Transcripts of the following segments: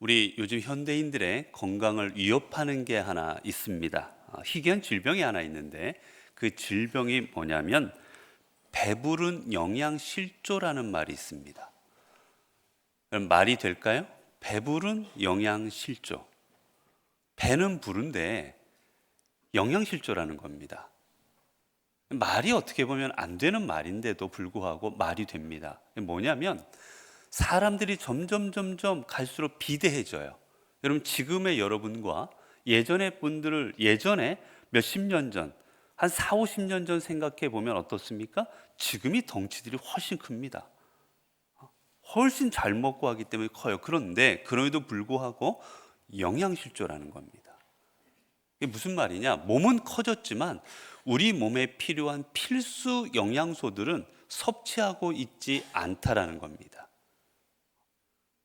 우리 요즘 현대인들의 건강을 위협하는 게 하나 있습니다. 희귀한 질병이 하나 있는데 그 질병이 뭐냐면 배부른 영양실조라는 말이 있습니다. 그럼 말이 될까요? 배부른 영양실조. 배는 부른데 영양실조라는 겁니다. 말이 어떻게 보면 안 되는 말인데도 불구하고 말이 됩니다. 뭐냐면 사람들이 점점 갈수록 비대해져요. 여러분, 지금의 여러분과 예전의 분들을 예전에 몇십 년 전, 한 4, 50년 전 생각해 보면 어떻습니까? 지금이 덩치들이 훨씬 큽니다. 훨씬 잘 먹고 하기 때문에 커요. 그런데 그럼에도 불구하고 영양실조라는 겁니다. 이게 무슨 말이냐? 몸은 커졌지만 우리 몸에 필요한 필수 영양소들은 섭취하고 있지 않다라는 겁니다.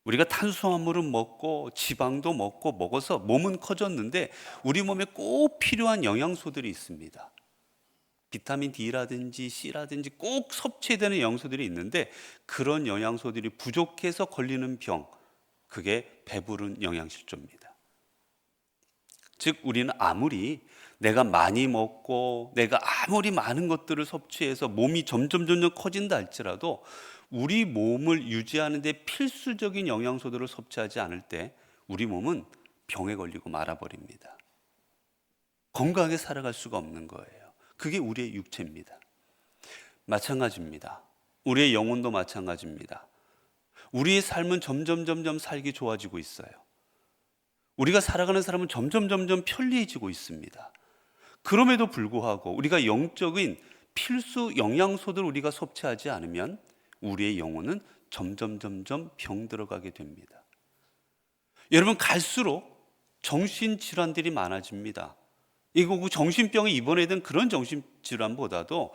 우리가 탄수화물은 먹고 지방도 먹고 먹어서 몸은 커졌는데 우리 몸에 꼭 필요한 영양소들이 있습니다. 비타민 D라든지 C라든지 꼭 섭취해야 되는 영양소들이 있는데 그런 영양소들이 부족해서 걸리는 병, 그게 배부른 영양실조입니다. 즉 우리는 아무리 내가 많이 먹고 내가 아무리 많은 것들을 섭취해서 몸이 점점 커진다 할지라도 우리 몸을 유지하는 데 필수적인 영양소들을 섭취하지 않을 때 우리 몸은 병에 걸리고 말아버립니다. 건강하게 살아갈 수가 없는 거예요. 그게 우리의 육체입니다. 마찬가지입니다. 우리의 영혼도 마찬가지입니다. 우리의 삶은 점점 살기 좋아지고 있어요. 우리가 살아가는 사람은 점점 편리해지고 있습니다. 그럼에도 불구하고 우리가 영적인 필수 영양소들을 우리가 섭취하지 않으면 우리의 영혼은 점점 병들어가게 됩니다. 여러분, 갈수록 정신질환들이 많아집니다. 이거 정신병에 입원해야 되는 그런 정신질환보다도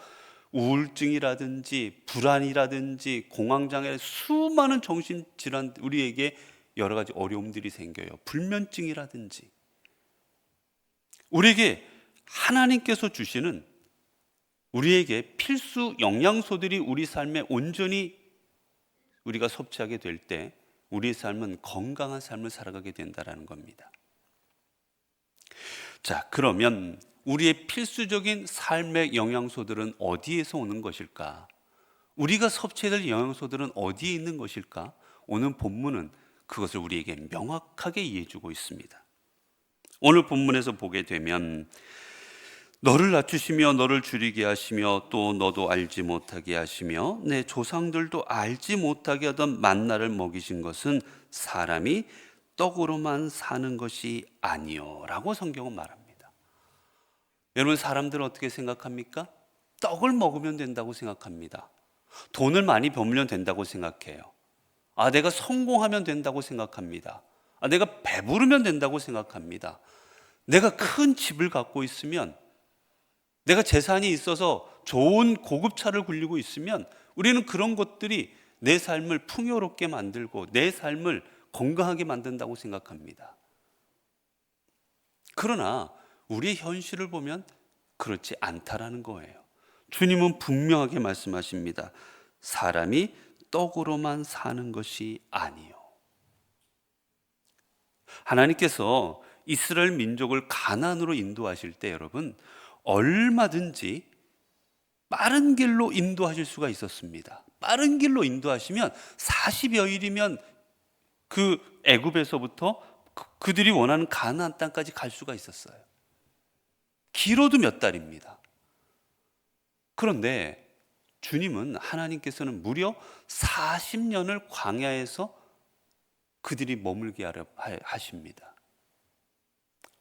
우울증이라든지 불안이라든지 공황장애, 수많은 정신질환, 우리에게 여러 가지 어려움들이 생겨요. 불면증이라든지. 우리에게 하나님께서 주시는 우리에게 필수 영양소들이 우리 삶에 온전히 우리가 섭취하게 될 때 우리의 삶은 건강한 삶을 살아가게 된다는 겁니다. 자, 그러면 우리의 필수적인 삶의 영양소들은 어디에서 오는 것일까? 우리가 섭취해야 될 영양소들은 어디에 있는 것일까? 오늘 본문은 그것을 우리에게 명확하게 이해해주고 있습니다. 오늘 본문에서 보게 되면 너를 낮추시며 너를 줄이게 하시며 또 너도 알지 못하게 하시며 내 조상들도 알지 못하게 하던 만나를 먹이신 것은 사람이 떡으로만 사는 것이 아니요 라고 성경은 말합니다. 여러분, 사람들은 어떻게 생각합니까? 떡을 먹으면 된다고 생각합니다. 돈을 많이 벌면 된다고 생각해요. 내가 성공하면 된다고 생각합니다. 내가 배부르면 된다고 생각합니다. 내가 큰 집을 갖고 있으면, 내가 재산이 있어서 좋은 고급차를 굴리고 있으면 우리는 그런 것들이 내 삶을 풍요롭게 만들고 내 삶을 건강하게 만든다고 생각합니다. 그러나 우리의 현실을 보면 그렇지 않다라는 거예요. 주님은 분명하게 말씀하십니다. 사람이 떡으로만 사는 것이 아니요. 하나님께서 이스라엘 민족을 가나안으로 인도하실 때 여러분, 얼마든지 빠른 길로 인도하실 수가 있었습니다. 빠른 길로 인도하시면 40여 일이면 그 애굽에서부터 그들이 원하는 가나안 땅까지 갈 수가 있었어요. 길어도 몇 달입니다. 그런데 주님은, 하나님께서는 무려 40년을 광야에서 그들이 머물게 하려 하십니다.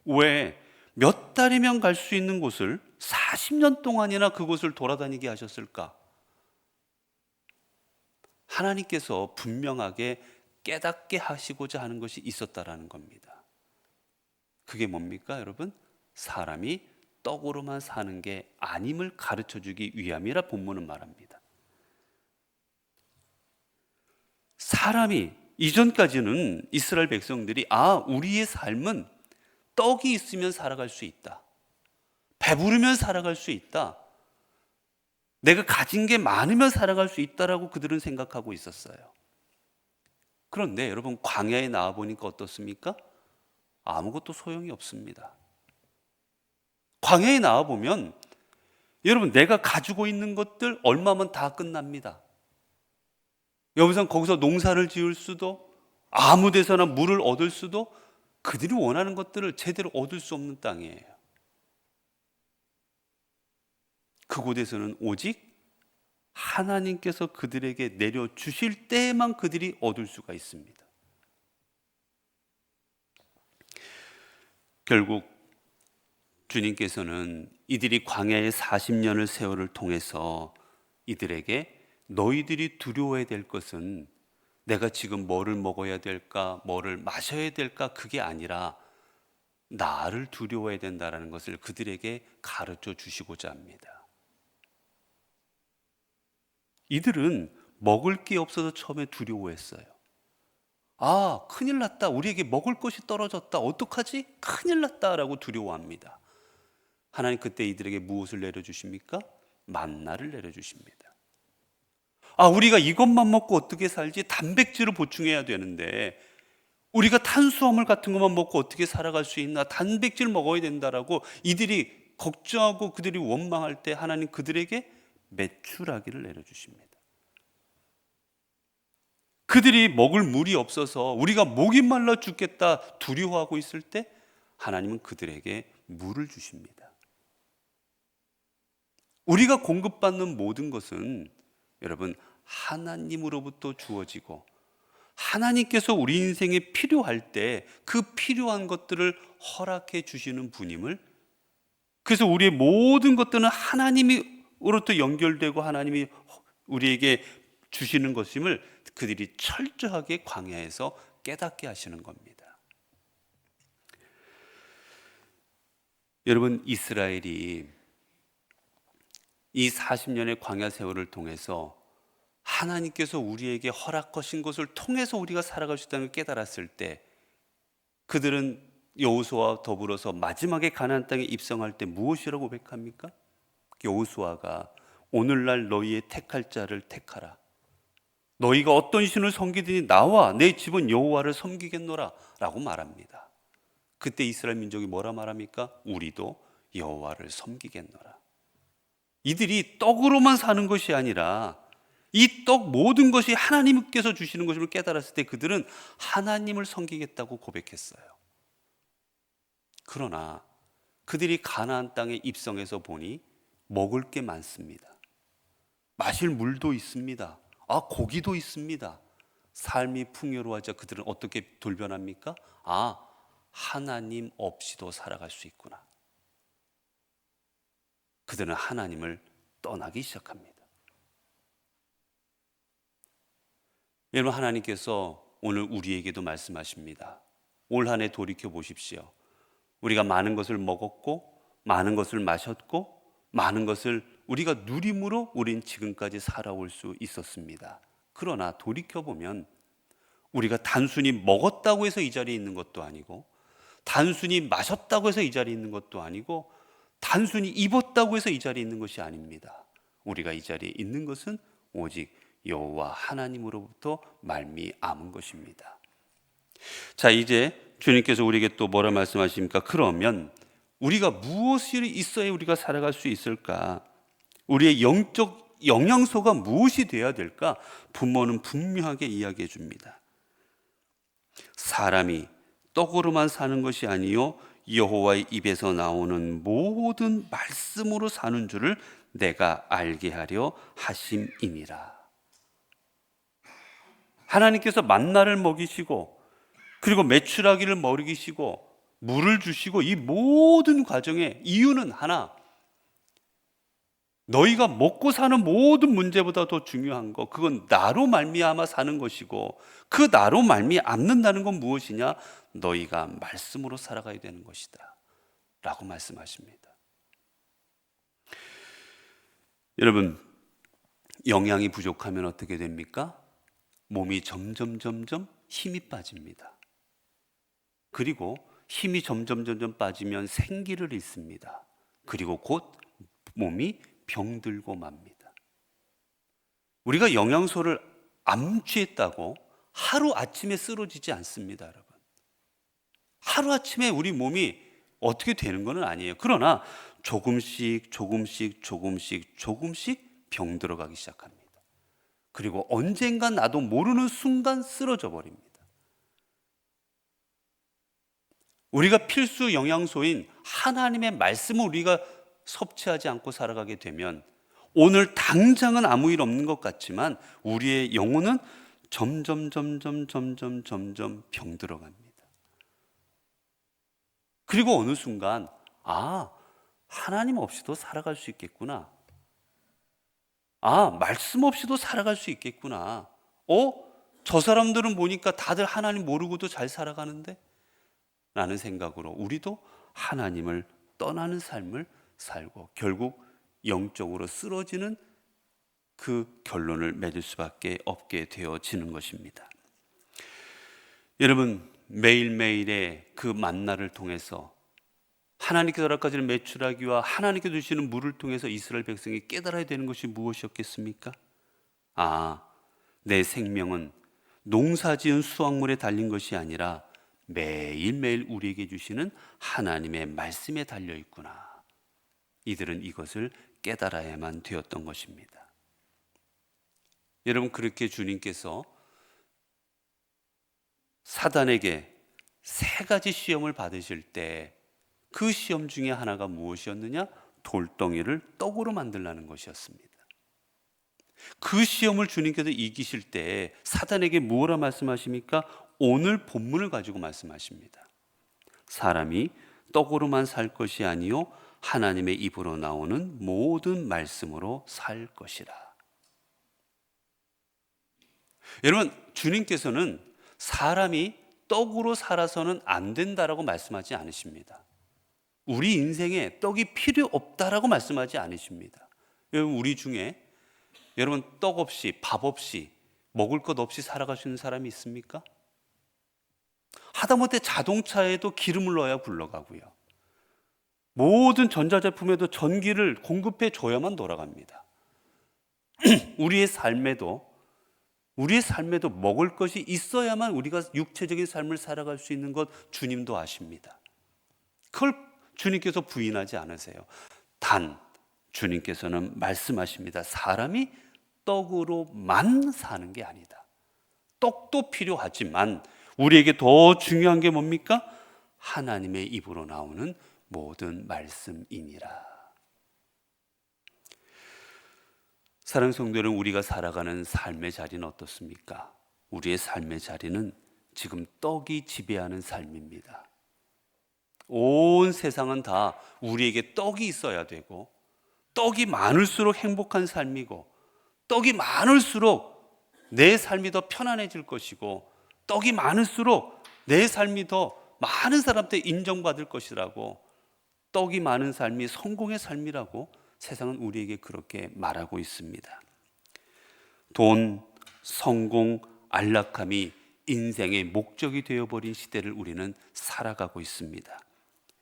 왜 몇 달이면 갈 수 있는 곳을 40년 동안이나 그곳을 돌아다니게 하셨을까? 하나님께서 분명하게 깨닫게 하시고자 하는 것이 있었다라는 겁니다. 그게 뭡니까, 여러분? 사람이 떡으로만 사는 게 아님을 가르쳐주기 위함이라 본문은 말합니다. 사람이, 이전까지는 이스라엘 백성들이 우리의 삶은 떡이 있으면 살아갈 수 있다, 배부르면 살아갈 수 있다, 내가 가진 게 많으면 살아갈 수 있다라고 그들은 생각하고 있었어요. 그런데 여러분, 광야에 나와 보니까 어떻습니까? 아무것도 소용이 없습니다. 광야에 나와 보면 여러분, 내가 가지고 있는 것들 얼마면 다 끝납니다. 여기서 거기서 농사를 지을 수도, 아무 데서나 물을 얻을 수도, 그들이 원하는 것들을 제대로 얻을 수 없는 땅이에요. 그곳에서는 오직 하나님께서 그들에게 내려주실 때에만 그들이 얻을 수가 있습니다. 결국 주님께서는 이들이 광야의 40년의 세월을 통해서 이들에게 너희들이 두려워해야 될 것은 내가 지금 뭐를 먹어야 될까, 뭐를 마셔야 될까, 그게 아니라 나를 두려워해야 된다는 것을 그들에게 가르쳐 주시고자 합니다. 이들은 먹을 게 없어서 처음에 두려워했어요. 아, 큰일 났다. 우리에게 먹을 것이 떨어졌다. 어떡하지? 큰일 났다. 라고 두려워합니다. 하나님 그때 이들에게 무엇을 내려주십니까? 만나를 내려주십니다. 아, 우리가 이것만 먹고 어떻게 살지? 단백질을 보충해야 되는데 우리가 탄수화물 같은 것만 먹고 어떻게 살아갈 수 있나? 단백질 먹어야 된다라고 이들이 걱정하고 그들이 원망할 때 하나님 그들에게 메추라기를 내려주십니다. 그들이 먹을 물이 없어서 우리가 목이 말라 죽겠다 두려워하고 있을 때 하나님은 그들에게 물을 주십니다. 우리가 공급받는 모든 것은 여러분 하나님으로부터 주어지고 하나님께서 우리 인생에 필요할 때 그 필요한 것들을 허락해 주시는 분임을, 그래서 우리의 모든 것들은 하나님으로부터 연결되고 하나님이 우리에게 주시는 것임을 그들이 철저하게 광야에서 깨닫게 하시는 겁니다. 여러분, 이스라엘이 이 40년의 광야 세월을 통해서 하나님께서 우리에게 허락하신 것을 통해서 우리가 살아갈 수 있다는 걸 깨달았을 때 그들은 여호수아와 더불어서 마지막에 가나안 땅에 입성할 때 무엇이라고 고백합니까? 여호수아가 오늘날 너희의 택할 자를 택하라. 너희가 어떤 신을 섬기든지 나와 내 집은 여호와를 섬기겠노라 라고 말합니다. 그때 이스라엘 민족이 뭐라 말합니까? 우리도 여호와를 섬기겠노라. 이들이 떡으로만 사는 것이 아니라 이 떡 모든 것이 하나님께서 주시는 것임을 깨달았을 때 그들은 하나님을 섬기겠다고 고백했어요. 그러나 그들이 가나안 땅에 입성해서 보니 먹을 게 많습니다. 마실 물도 있습니다. 아, 고기도 있습니다. 삶이 풍요로워져 그들은 어떻게 돌변합니까? 아, 하나님 없이도 살아갈 수 있구나. 그들은 하나님을 떠나기 시작합니다. 여러분, 하나님께서 오늘 우리에게도 말씀하십니다. 올 한 해 돌이켜 보십시오. 우리가 많은 것을 먹었고 많은 것을 마셨고 많은 것을 우리가 누림으로 우린 지금까지 살아올 수 있었습니다. 그러나 돌이켜보면 우리가 단순히 먹었다고 해서 이 자리에 있는 것도 아니고 단순히 마셨다고 해서 이 자리에 있는 것도 아니고 단순히 입었다고 해서 이 자리에 있는 것이 아닙니다. 우리가 이 자리에 있는 것은 오직 여호와 하나님으로부터 말미암은 것입니다. 자, 이제 주님께서 우리에게 또 뭐라 말씀하십니까? 그러면 우리가 무엇이 있어야 우리가 살아갈 수 있을까? 우리의 영적 영양소가 무엇이 되어야 될까? 부모는 분명하게 이야기해 줍니다. 사람이 떡으로만 사는 것이 아니요 여호와의 입에서 나오는 모든 말씀으로 사는 줄을 내가 알게 하려 하심이니라. 하나님께서 만나를 먹이시고 그리고 메추라기를 먹이시고 물을 주시고 이 모든 과정의 이유는 하나, 너희가 먹고 사는 모든 문제보다 더 중요한 거, 그건 나로 말미암아 사는 것이고 그 나로 말미암는다는 건 무엇이냐? 너희가 말씀으로 살아가야 되는 것이다 라고 말씀하십니다. 여러분, 영양이 부족하면 어떻게 됩니까? 몸이 점점 힘이 빠집니다. 그리고 힘이 점점 빠지면 생기를 잃습니다. 그리고 곧 몸이 병들고 맙니다. 우리가 영양소를 안 취했다고 하루아침에 쓰러지지 않습니다, 여러분. 하루아침에 우리 몸이 어떻게 되는 건 아니에요. 그러나 조금씩 병들어가기 시작합니다. 그리고 언젠가 나도 모르는 순간 쓰러져 버립니다. 우리가 필수 영양소인 하나님의 말씀을 우리가 섭취하지 않고 살아가게 되면 오늘 당장은 아무 일 없는 것 같지만 우리의 영혼은 점점 병들어갑니다. 그리고 어느 순간 하나님 없이도 살아갈 수 있겠구나. 말씀 없이도 살아갈 수 있겠구나. 저 사람들은 보니까 다들 하나님 모르고도 잘 살아가는데? 라는 생각으로 우리도 하나님을 떠나는 삶을 살고 결국 영적으로 쓰러지는 그 결론을 맺을 수밖에 없게 되어지는 것입니다. 여러분, 매일매일의 그 만나를 통해서 하나님께서 허락하시는 메추라기와 하나님께서 주시는 물을 통해서 이스라엘 백성이 깨달아야 되는 것이 무엇이었겠습니까? 내 생명은 농사지은 수확물에 달린 것이 아니라 매일매일 우리에게 주시는 하나님의 말씀에 달려있구나. 이들은 이것을 깨달아야만 되었던 것입니다. 여러분, 그렇게 주님께서 사단에게 3가지 시험을 받으실 때 그 시험 중에 하나가 무엇이었느냐? 돌덩이를 떡으로 만들라는 것이었습니다. 그 시험을 주님께서 이기실 때 사단에게 뭐라 말씀하십니까? 오늘 본문을 가지고 말씀하십니다. 사람이 떡으로만 살 것이 아니요 하나님의 입으로 나오는 모든 말씀으로 살 것이라. 여러분, 주님께서는 사람이 떡으로 살아서는 안 된다라고 말씀하지 않으십니다. 우리 인생에 떡이 필요 없다라고 말씀하지 않으십니다. 여러분, 우리 중에 여러분 떡 없이 밥 없이 먹을 것 없이 살아갈 수 있는 사람이 있습니까? 하다못해 자동차에도 기름을 넣어야 굴러가고요. 모든 전자제품에도 전기를 공급해 줘야만 돌아갑니다. 우리의 삶에도 먹을 것이 있어야만 우리가 육체적인 삶을 살아갈 수 있는 것 주님도 아십니다. 그걸 주님께서 부인하지 않으세요. 단 주님께서는 말씀하십니다. 사람이 떡으로만 사는 게 아니다. 떡도 필요하지만 우리에게 더 중요한 게 뭡니까? 하나님의 입으로 나오는 모든 말씀이니라. 사랑하는 성도 여러분, 우리가 살아가는 삶의 자리는 어떻습니까? 우리의 삶의 자리는 지금 떡이 지배하는 삶입니다. 온 세상은 다 우리에게 떡이 있어야 되고 떡이 많을수록 행복한 삶이고 떡이 많을수록 내 삶이 더 편안해질 것이고 떡이 많을수록 내 삶이 더 많은 사람한테 인정받을 것이라고, 떡이 많은 삶이 성공의 삶이라고 세상은 우리에게 그렇게 말하고 있습니다. 돈, 성공, 안락함이 인생의 목적이 되어버린 시대를 우리는 살아가고 있습니다.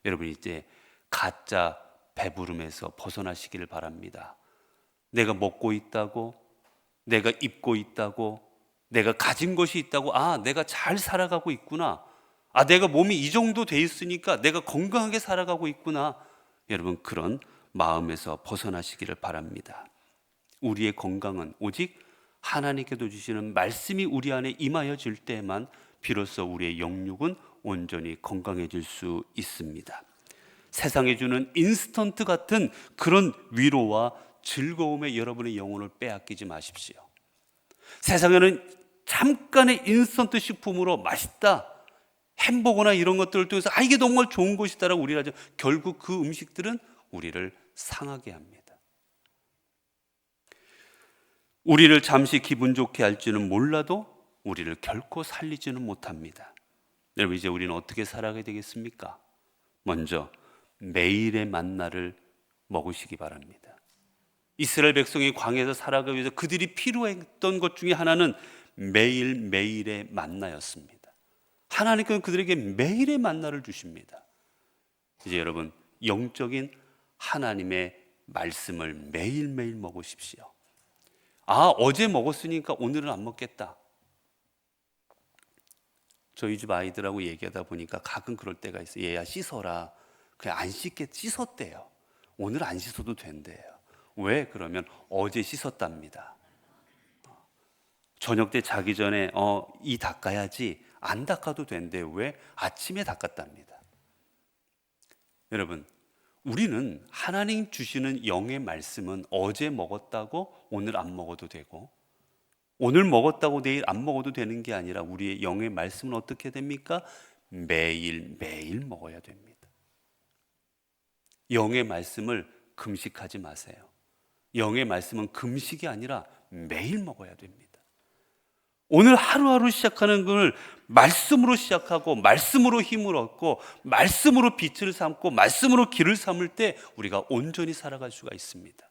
여러분, 이제 가짜 배부름에서 벗어나시기를 바랍니다. 내가 먹고 있다고, 내가 입고 있다고, 내가 가진 것이 있다고, 내가 잘 살아가고 있구나, 내가 몸이 이 정도 돼 있으니까 내가 건강하게 살아가고 있구나. 여러분, 그런 마음에서 벗어나시기를 바랍니다. 우리의 건강은 오직 하나님께서 주시는 말씀이 우리 안에 임하여질 때에만 비로소 우리의 영육은 온전히 건강해질 수 있습니다. 세상에 주는 인스턴트 같은 그런 위로와 즐거움에 여러분의 영혼을 빼앗기지 마십시오. 세상에는 잠깐의 인스턴트 식품으로 맛있다, 햄버거나 이런 것들을 통해서 이게 정말 좋은 것이다라고 우리가 하죠. 결국 그 음식들은 우리를 상하게 합니다. 우리를 잠시 기분 좋게 할지는 몰라도 우리를 결코 살리지는 못합니다. 여러분, 이제 우리는 어떻게 살아가야 되겠습니까? 먼저 매일의 만나를 먹으시기 바랍니다. 이스라엘 백성이 광야에서 살아가기 위해서 그들이 필요했던 것 중에 하나는 매일매일의 만나였습니다. 하나님께서는 그들에게 매일의 만나를 주십니다. 이제 여러분, 영적인 하나님의 말씀을 매일매일 먹으십시오. 어제 먹었으니까 오늘은 안 먹겠다. 저희 집 아이들하고 얘기하다 보니까 가끔 그럴 때가 있어요. 얘야 씻어라. 그냥 안 씻게 씻었대요. 오늘 안 씻어도 된대요. 왜? 그러면 어제 씻었답니다. 저녁 때 자기 전에 이 닦아야지. 안 닦아도 된대요. 왜? 아침에 닦았답니다. 여러분, 우리는 하나님 주시는 영의 말씀은 어제 먹었다고 오늘 안 먹어도 되고, 오늘 먹었다고 내일 안 먹어도 되는 게 아니라 우리의 영의 말씀은 어떻게 됩니까? 매일 매일 먹어야 됩니다. 영의 말씀을 금식하지 마세요. 영의 말씀은 금식이 아니라 매일 먹어야 됩니다. 오늘 하루하루 시작하는 걸 말씀으로 시작하고 말씀으로 힘을 얻고 말씀으로 빛을 삼고 말씀으로 길을 삼을 때 우리가 온전히 살아갈 수가 있습니다.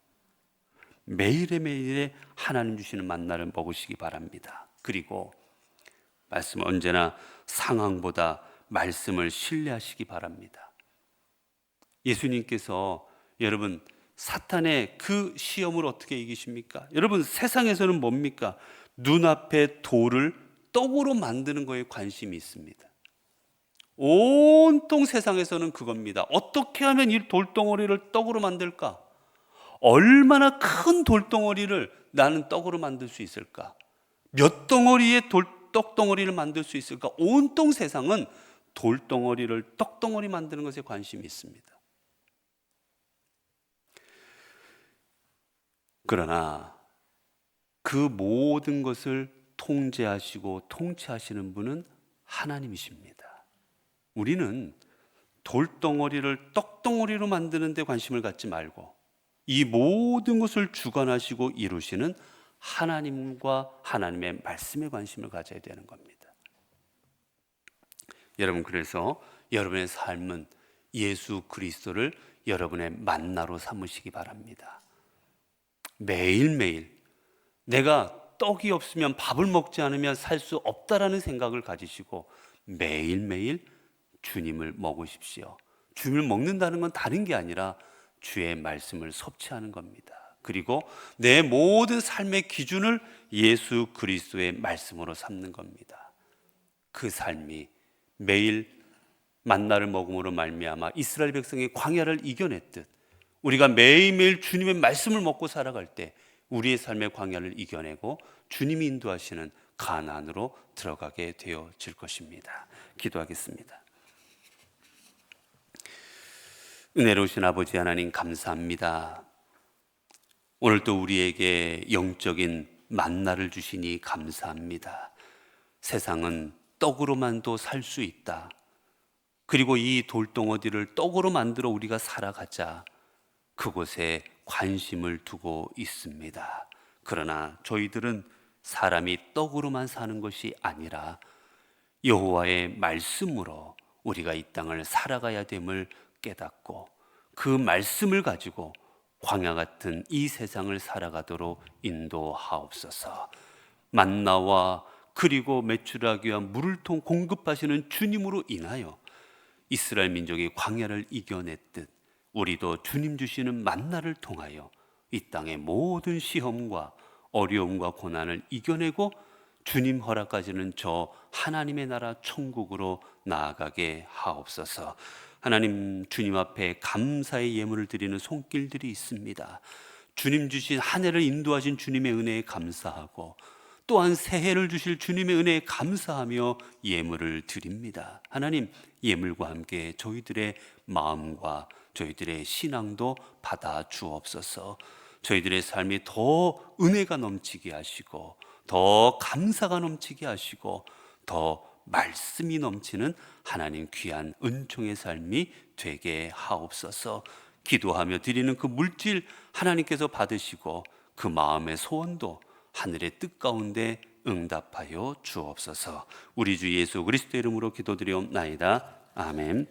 매일의 하나님 주시는 만나를 먹으시기 바랍니다. 그리고 말씀은 언제나 상황보다 말씀을 신뢰하시기 바랍니다. 예수님께서 여러분 사탄의 그 시험을 어떻게 이기십니까? 여러분 세상에서는 뭡니까? 눈앞에 돌을 떡으로 만드는 거에 관심이 있습니다. 온통 세상에서는 그겁니다. 어떻게 하면 이 돌덩어리를 떡으로 만들까? 얼마나 큰 돌덩어리를 나는 떡으로 만들 수 있을까? 몇 덩어리의 떡덩어리를 만들 수 있을까? 온통 세상은 돌덩어리를 떡덩어리 만드는 것에 관심이 있습니다. 그러나 그 모든 것을 통제하시고 통치하시는 분은 하나님이십니다. 우리는 돌덩어리를 떡덩어리로 만드는 데 관심을 갖지 말고 이 모든 것을 주관하시고 이루시는 하나님과 하나님의 말씀에 관심을 가져야 되는 겁니다. 여러분, 그래서 여러분의 삶은 예수 그리스도를 여러분의 만나로 삼으시기 바랍니다. 매일매일 내가 떡이 없으면 밥을 먹지 않으면 살 수 없다라는 생각을 가지시고 매일매일 주님을 먹으십시오. 주님을 먹는다는 건 다른 게 아니라 주의 말씀을 섭취하는 겁니다. 그리고 내 모든 삶의 기준을 예수 그리스도의 말씀으로 삼는 겁니다. 그 삶이 매일 만나를 먹음으로 말미암아 이스라엘 백성이 광야를 이겨냈듯 우리가 매일매일 주님의 말씀을 먹고 살아갈 때 우리의 삶의 광야를 이겨내고 주님이 인도하시는 가나안으로 들어가게 되어질 것입니다. 기도하겠습니다. 은혜로우신 아버지 하나님 감사합니다. 오늘도 우리에게 영적인 만나를 주시니 감사합니다. 세상은 떡으로만도 살 수 있다. 그리고 이 돌덩어리를 떡으로 만들어 우리가 살아가자. 그곳에 관심을 두고 있습니다. 그러나 저희들은 사람이 떡으로만 사는 것이 아니라 여호와의 말씀으로 우리가 이 땅을 살아가야 됨을 깨닫고 그 말씀을 가지고 광야 같은 이 세상을 살아가도록 인도하옵소서. 만나와 그리고 메추라기 위한 물을 공급하시는 주님으로 인하여 이스라엘 민족이 광야를 이겨냈듯 우리도 주님 주시는 만나를 통하여 이 땅의 모든 시험과 어려움과 고난을 이겨내고 주님 허락하시는 저 하나님의 나라 천국으로 나아가게 하옵소서. 하나님, 주님 앞에 감사의 예물을 드리는 손길들이 있습니다. 주님 주신 한 해를 인도하신 주님의 은혜에 감사하고 또한 새해를 주실 주님의 은혜에 감사하며 예물을 드립니다. 하나님, 예물과 함께 저희들의 마음과 저희들의 신앙도 받아 주옵소서. 저희들의 삶이 더 은혜가 넘치게 하시고 더 감사가 넘치게 하시고 더 말씀이 넘치는 하나님 귀한 은총의 삶이 되게 하옵소서. 기도하며 드리는 그 물질 하나님께서 받으시고 그 마음의 소원도 하늘의 뜻 가운데 응답하여 주옵소서. 우리 주 예수 그리스도의 이름으로 기도드리옵나이다. 아멘.